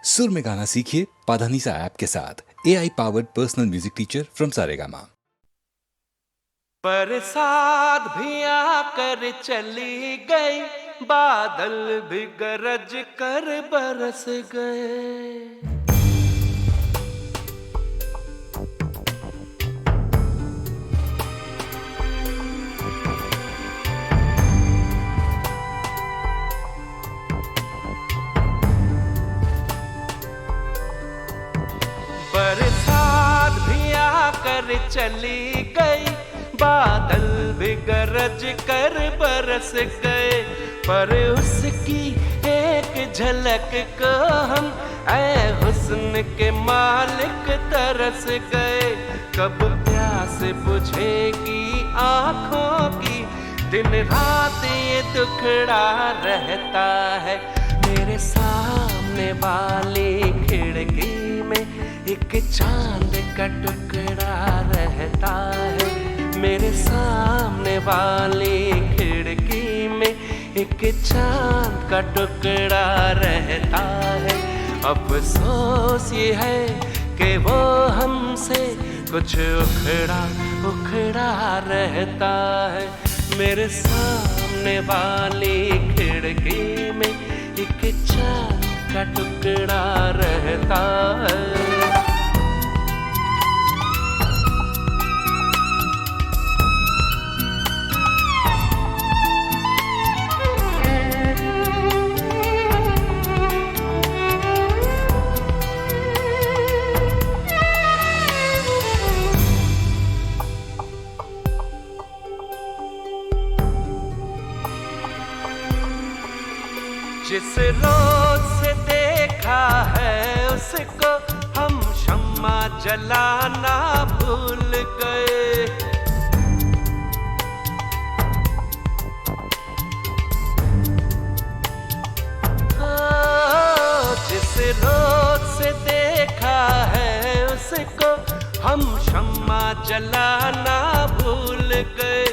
सुर में गाना सीखिए पाधानीसा ऐप के साथ। AI powered personal music teacher from Saregama. बरसात भी आकर चली गई, बादल भी गरज कर बरस गए। बरसात भी आकर चली गई, बादल भी गरज कर बरस गए। पर उसकी एक झलक को हम ऐ हुस्न के मालिक तरस गए। कब प्यास बुझेगी आँखों की, दिन रात ये दुखड़ा रहता है। मेरे सामने वाली खिड़की में एक चांद का टुकड़ा रहता है। मेरे सामने वाली खिड़की में एक चांद का टुकड़ा रहता है। अफसोस ये है कि वो हमसे कुछ उखड़ा उखड़ा रहता है। मेरे सामने वाली खिड़की में एक चांद का टुकड़ा रहता है। जिस रोज से देखा है उसको हम शम्मा जलाना भूल गए। जिस रोज से देखा है उसको हम शम्मा जलाना भूल गए।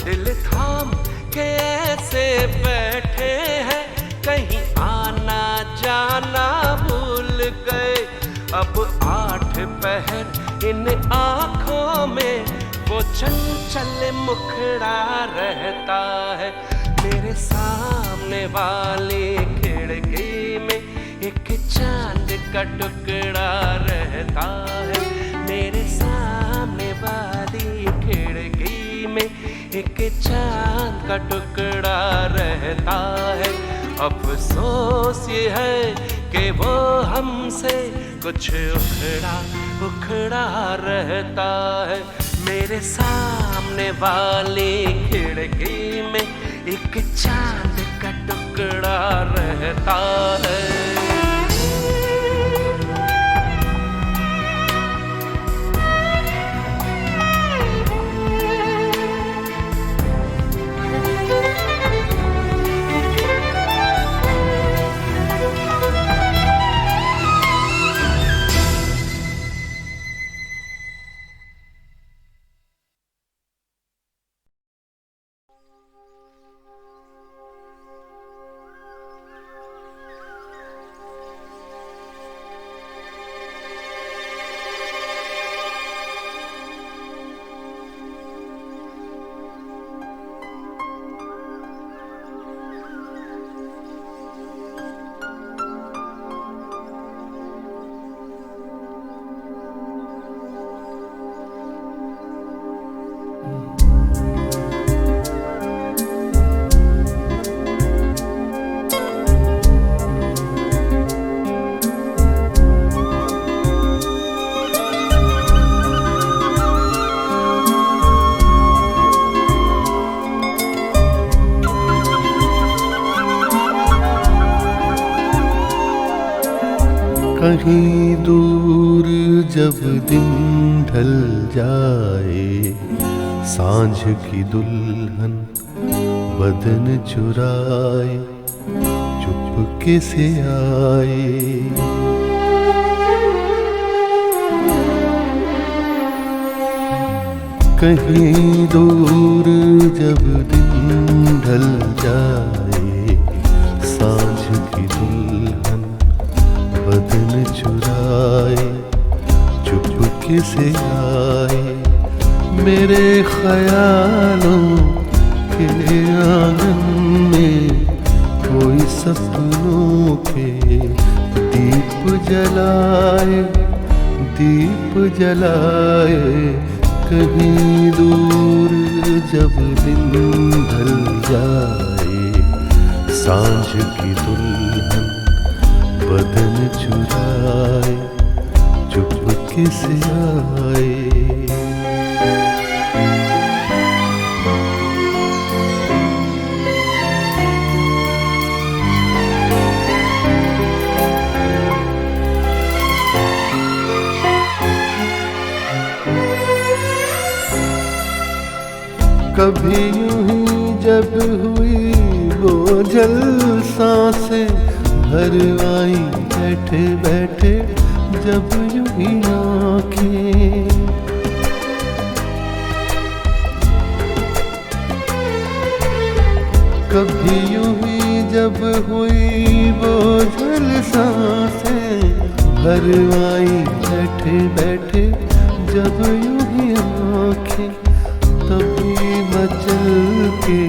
दिल थाम के ऐसे बैठे हैं, कहीं आना जाना भूल गए। अब 8 पहर इन आँखों में वो चंचल मुखड़ा रहता है। मेरे सामने वाली खिड़की में एक चांद का टुकड़ा रहता है। मेरे सामने वाली खिड़की में एक चांद का टुकड़ा रहता है। अफसोस ये है कि वो हमसे कुछ उखड़ा उखड़ा रहता है। मेरे सामने वाली खिड़की में एक चांद का टुकड़ा रहता है। कहीं दूर जब दिन ढल जाए, सांझ की दुल्हन बदन चुराए चुपके से आए। कहीं दूर जब दिन ढल जाए, सांझ की दुल्हन बदन चुराए चुपके से आए मेरे ख्यालों के आंगन में कोई सपनों के दीप जलाए कहीं दूर जब दिन ढल जाए सांझ की दुल्हन बदन चुराए चुपके से आए। कभी यूं ही जब हुई वो जल सांसें भर आई बैठे बैठे जब यूं ही आँखें कभी यूं ही जब हुई वो जल सांसें भर आई बैठे बैठे जब यूं ही आँखें तभी मचल के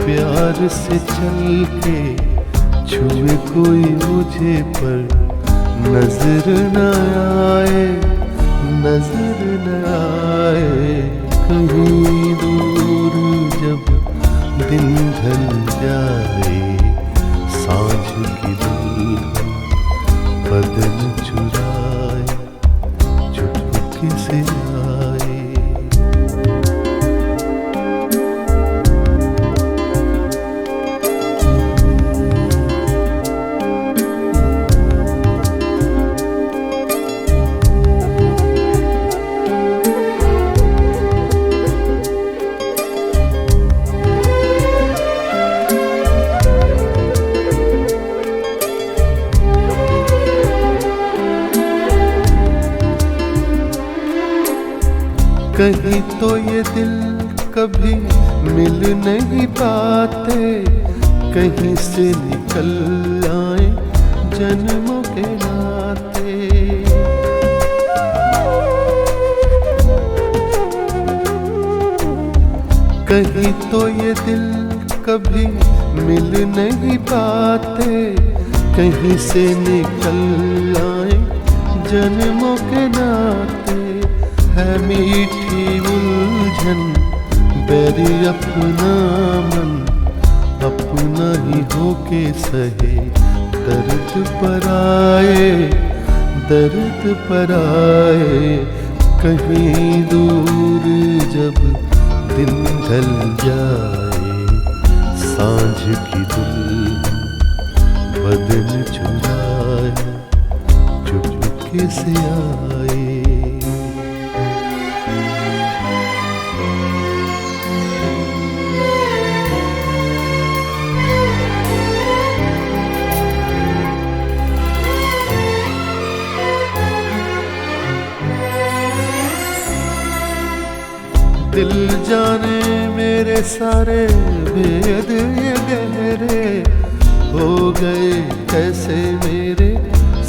प्यार से चल के छुए कोई मुझे पर नजर न आए कहीं दूर जब दिन ढल जाए सांझ की दुल्हन बदन चुराए चुपके से आए। कहीं तो ये दिल कभी मिल नहीं पाते कहीं से निकल आए जन्मों के नाते कहीं तो ये दिल कभी मिल नहीं पाते कहीं से निकल आए जन्मों के नाते है मीठी उलझन बैरी अपना मन अपना ही होके सहे दर्द पर आए कहीं दूर जब दिन ढल जाए सांझ की दुल्हन बदन चुराए चुपके से आए। दिल जाने मेरे सारे भेद ये गहरे हो गए कैसे मेरे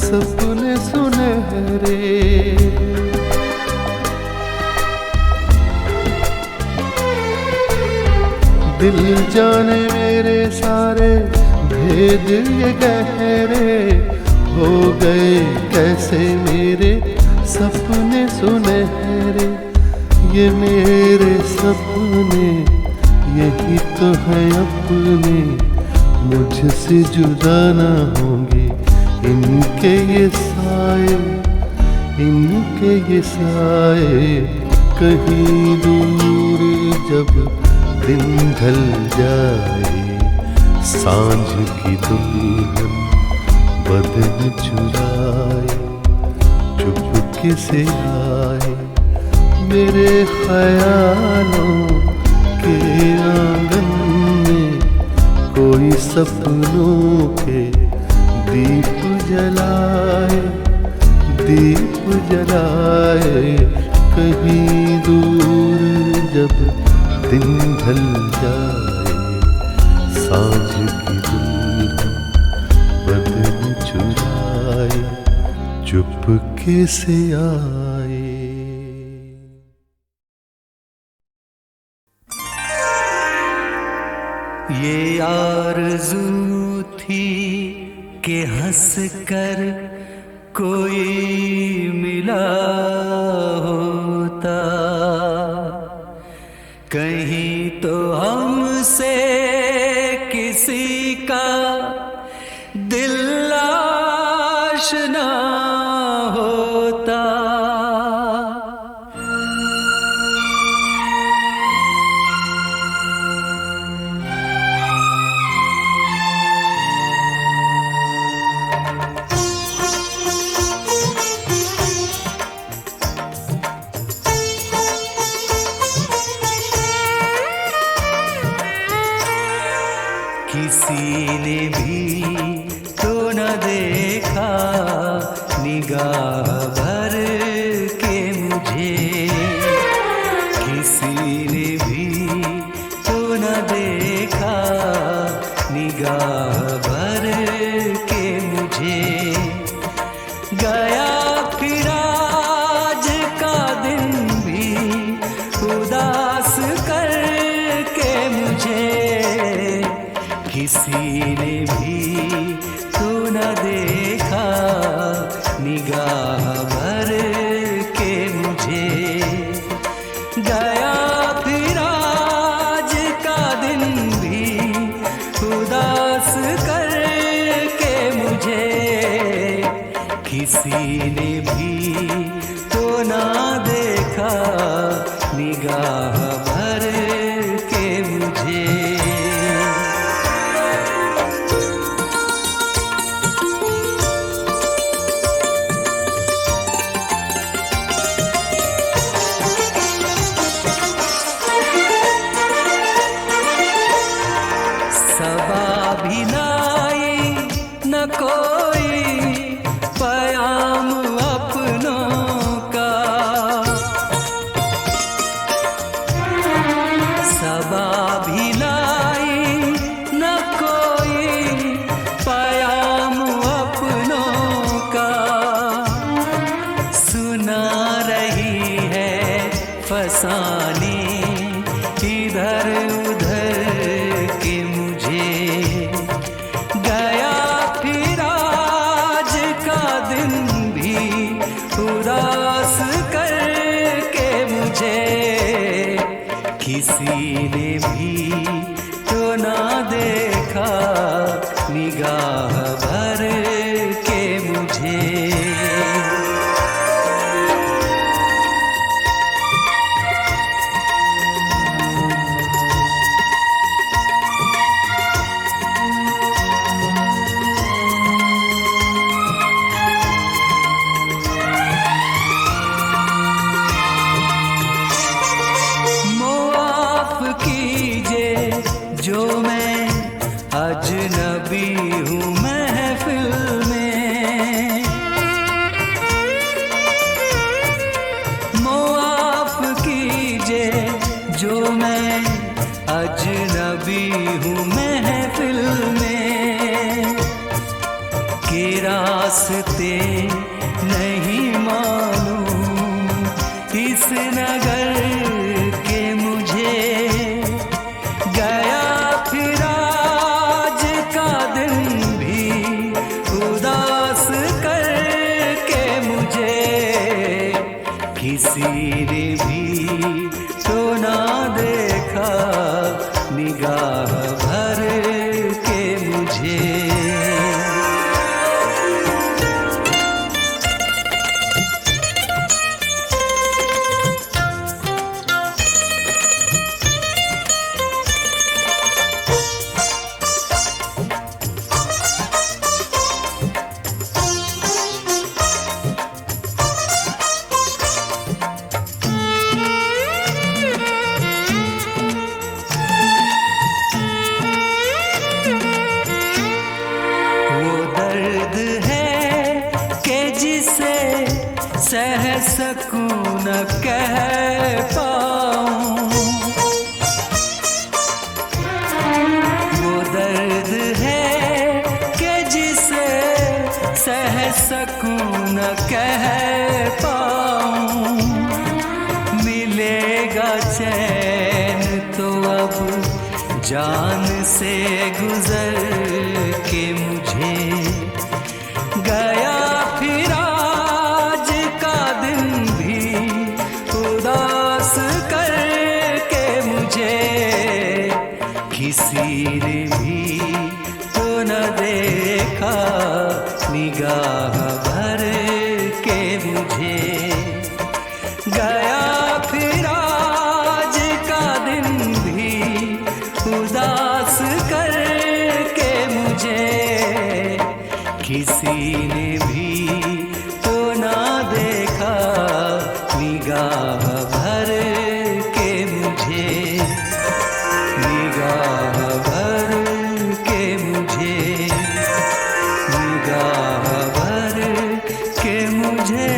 सपने सुनहरे दिल जाने मेरे सारे भेद ये गहरे हो गए कैसे मेरे सपने सुनहरे ये मेरे सपने यही तो है अपने मुझसे जुदा ना होंगे इनके ये साए कहीं दूर जब दिन ढल जाए सांझ की दुल्हन बदन चुराए चुपके से आए मेरे ख्यालों के आंगन में कोई सपनों के दीप जलाए कहीं दूर जब दिन ढल जाए सांझ की दुल्हन बदन चुराए चुपके से आए। ये आरज़ू थी कि हंस कर कोई मिला होता, कहीं तो हमसे किसी का दिल आशना होता। किसी ने भी तो न देखा निगाह भर के मुझे, किसी ने भी तो न देखा निगाह भर के मुझे। गया फिर आज का दिन भी उदास करके मुझे, किसी ने भी तो न देखा निगाह भर के मुझे। गया फिर आज का दिन भी उदास करके मुझे, किसी ने भी तो न देखा निगाह भर के मुझे। सबा भी लाई न कोई पयाम अपनों का, सबा भी लाई न कोई पयाम अपनों का। सुना रही है फसाने इधर उधर के मुझे। गया फिर आज का दिन भी उदास करके मुझे, किसी ने भी तो ना देखा निगाह भर के मुझे। जो मैं अजनबी हूँ महफिल में, मुआफ कीजिए जो मैं अजनबी हूँ महफिल में। के रास्ते नहीं मालूम इस नगर के मुझे। गया फिर आज का दिन भी उदास करके मुझे, किसी ने भी तो ना देखा निगाह भर के मुझे। सह सकूं न कह पाऊं, वो दर्द है कि जिसे सह सकूं सकूं न कह पाऊं। मिलेगा चैन तो अब जान से गुजर के मुझे, गया फिर आज का दिन भी उदास करके मुझे। किसी ने भी तो न देखा निगाह भर के मुझे, गया फिर आज का दिन भी उदास करके मुझे। किसी ने भी तो ना देखा निगाह भर के मुझे, निगाह भर के मुझे, निगाह भर के मुझे।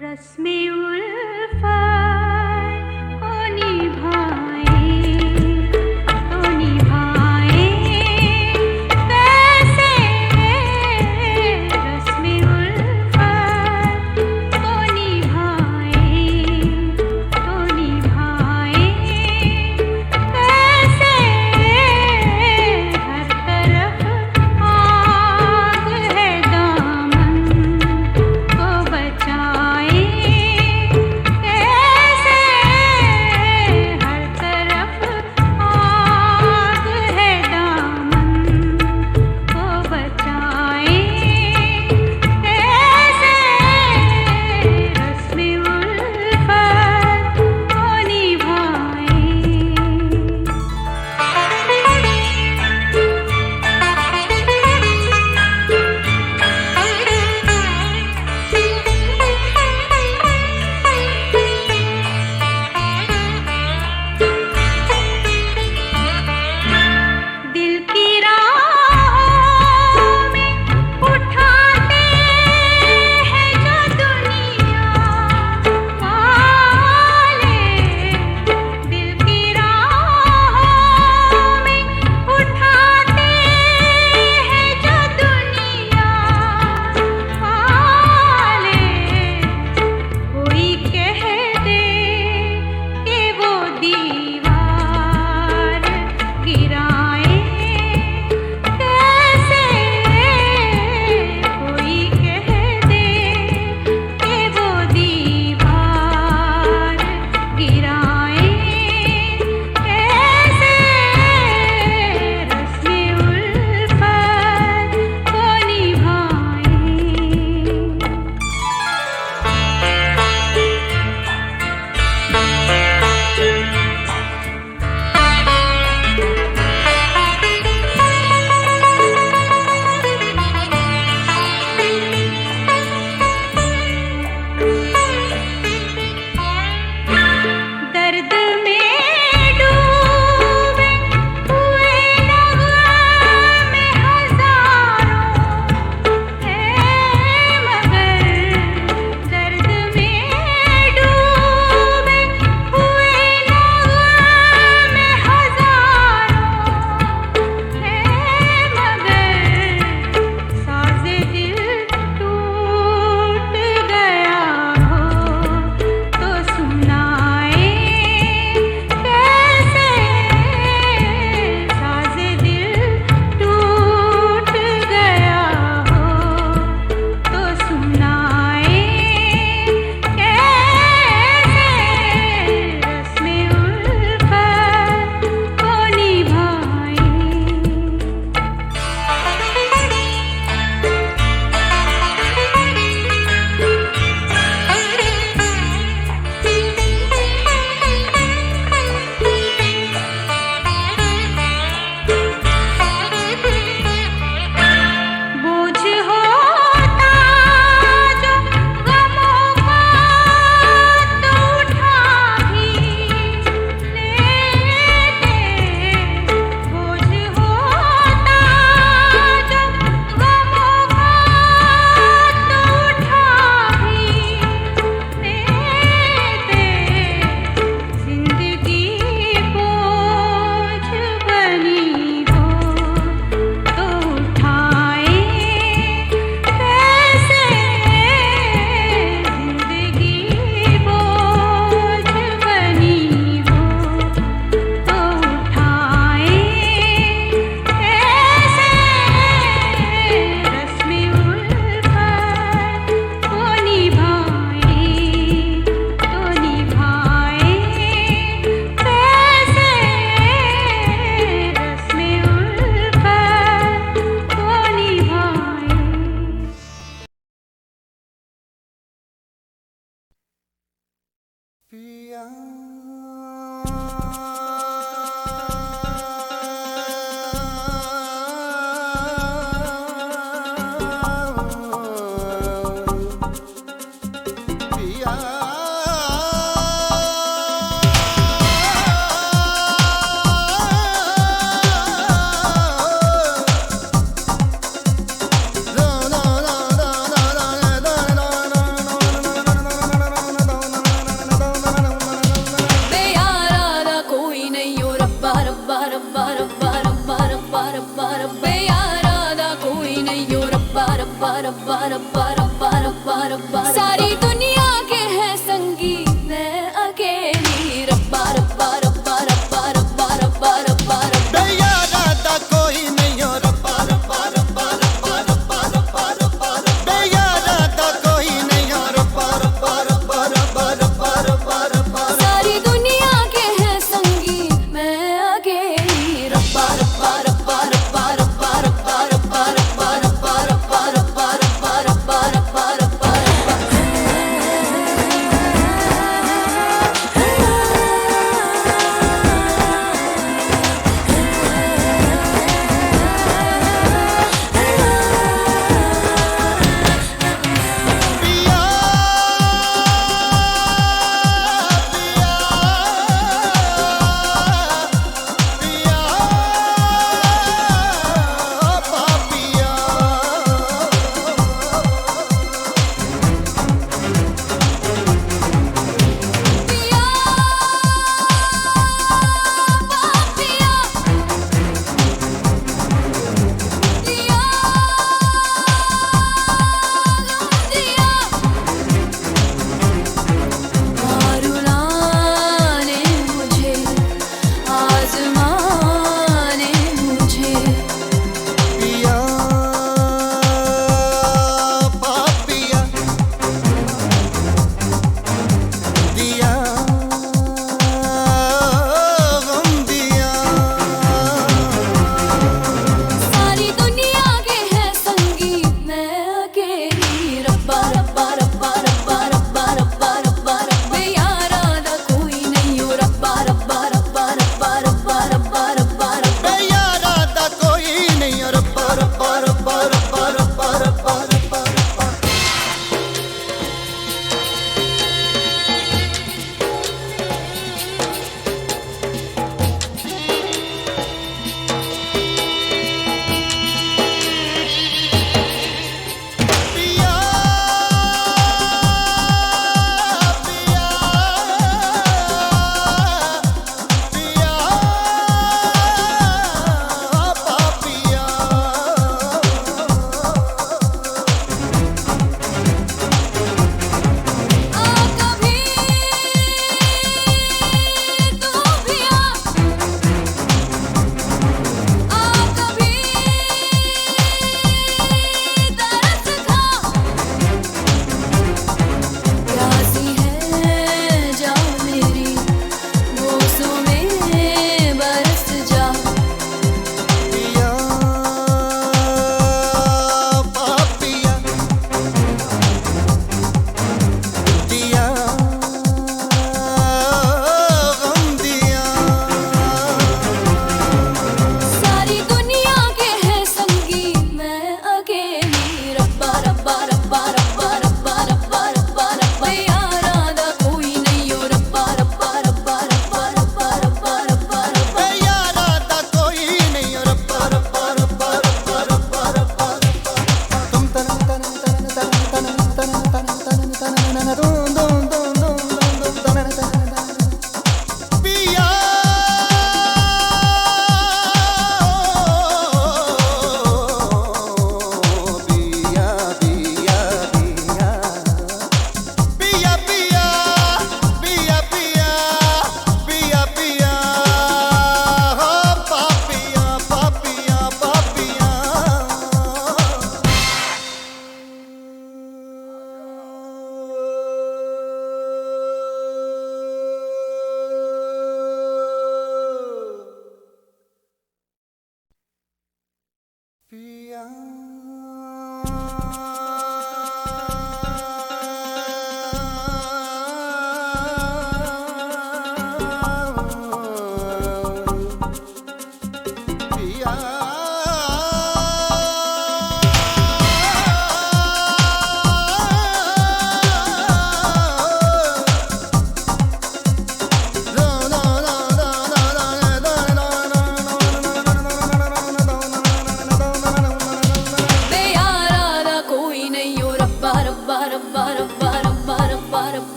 रस्मे उल्फत को निभाए कैसे। रस्मे उल्फत को निभाए कैसे। हर तरफ आग है, दामन को बचाए कैसे। पिया बेयारा कोई नहीं हो रब्बा रब्बा रब्बा रब्बा रब्बा रब्बा रब्बा रब्बा बेयारा कोई नहीं हो रब्बा रब्बा रब्बा रब्बा रब्बा रब्बा रब्बा सारी दुनिया के हैं संगी मैं अकेली रब्बा रब्बा रब्बा रब्बा रब्बा रब्बा रब्बा रब्बा बेयारा दा कोई नहीं हो रब्बा रब्बा रब्बा रब्बा रब्बा रब्बा रब्बा बेयारा दा कोई नहीं हो रब्बा रब्बा रब्बा रब्बा रब्बा रब्बा रब्बा सारी दुनिया के हैं संगी मैं अकेली रब्बा रब्बा रब्बा रब्बा रब्बा रब्बा रब्बा रब्बा रब्बा रब्बा रब्बा रब्बा रब्बा रब्बा रब्बा रब्बा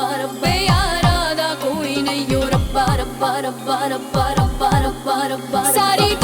रब्बा रब्बे यारा दा कोई नहीं ओ रब्बा रब्बा रब्बा रब्बा रब्बा रब्बा रब्बा सारी